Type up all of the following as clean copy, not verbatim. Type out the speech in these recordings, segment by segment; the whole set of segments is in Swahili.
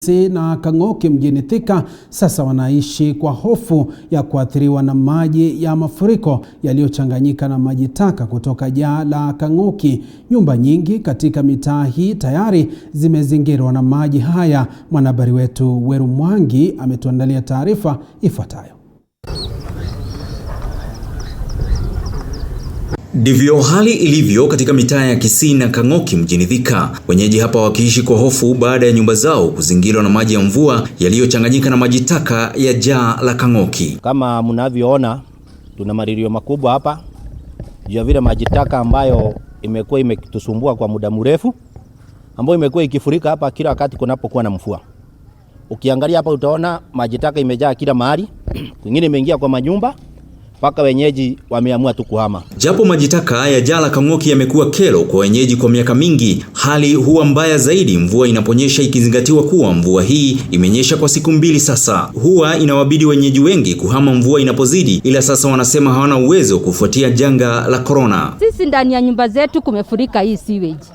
Kisii na Kang'oki mjini Thika sasa wanaishi kwa hofu ya kuathiriwa na maji ya mafuriko yaliyochanganyika na maji taka kutoka jaa la Kang'oki. Nyumba nyingi katika mitaa hii tayari zimezingirwa na maji haya. Mwanahabari wetu Weru Mwangi ametuandalia taarifa ifuatayo. Ndivyo hali ilivyo katika mitaa ya Kisii na Kang'oki mjini Thika. Wenyeji hapa wakiishi kwa hofu baada ya nyumba zao kuzingirwa na maji ya mvua yaliyochanganyika na maji taka ya jaa la Kang'oki. Kama mnavyoona, tuna malilio makubwa hapa juu ya vile maji taka ambayo imekuwa imetusumbua kwa muda mrefu, ambayo imekuwa ikifurika hapa kila wakati kunapokuwa na mvua. Ukiangalia hapa utaona maji taka imejaa kila mahali, kwingine imeingia kwa manyumba, mpaka wenyeji wameamua tu kuhama. Japo maji taka ya jaa la Kang'oki yamekuwa kero kwa wenyeji kwa miaka mingi, hali huwa mbaya zaidi mvua inaponyesha, ikizingatiwa kuwa mvua hii imenyesha kwa siku 2 sasa. Huwa inawabidi wenyeji wengi kuhama mvua inapozidi, ila sasa wanasema hawana uwezo kufuatia janga la corona. Sisi ndani ya nyumba zetu kumefurika hii sewage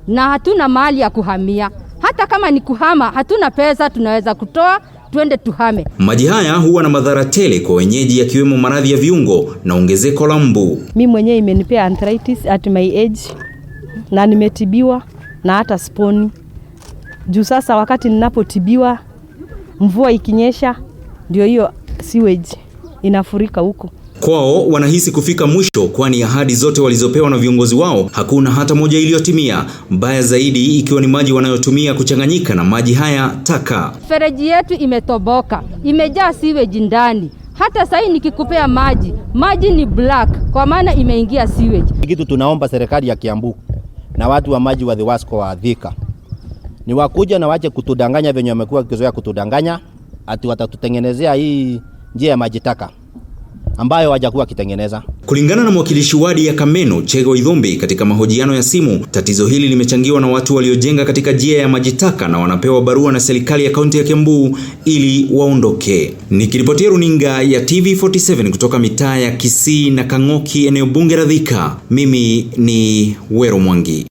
na hatuna mahali ya kuhamia. Hata kama ni kuhama, hatuna pesa tunaweza kutoa tuende tuhame. Maji haya huwa na madhara tele kwa wenyeji, yakiwemo maradhi ya viungo na ongezeko la mbu. Mimi mwenyewe imenipea arthritis at my age na nimetibiwa na hata sponi. Juu sasa wakati ninapotibiwa, mvua ikinyesha ndio hiyo sewage inafurika huko. Kwao wanahisi kufika mwisho, kwani ahadi zote walizopewa na viongozi wao hakuna hata moja iliyotimia. Mbaya zaidi ikiwa ni maji wanayotumia kuchanganyika na maji haya taka. Fereji yetu imetoboka, imejaa sewage ndani. Hata sasa nikikupea maji ni black kwa maana imeingia sewage. Kitu tunaomba serikali ya Kiambu na watu wa maji wa Thiwasco wa Thika ni wakuja na wache kutudanganya venye wamekuwa kizoea kutudanganya ati watatutengenezea hii njia ya maji taka ambayo hawajakuwa kitengeneza. Kulingana na mwakilishi wadi ya Kameno Chego Idhombe katika mahojiano ya simu, tatizo hili limechangiwa na watu waliojenga katika njia ya maji taka na wanapewa barua na serikali ya kaunti ya Kiambu ili waondoke. Nikiripotia runinga ya TV47 kutoka mitaa ya Kisii na Kang'oki, eneo bunge la Thika, mimi ni Weru Mwangi.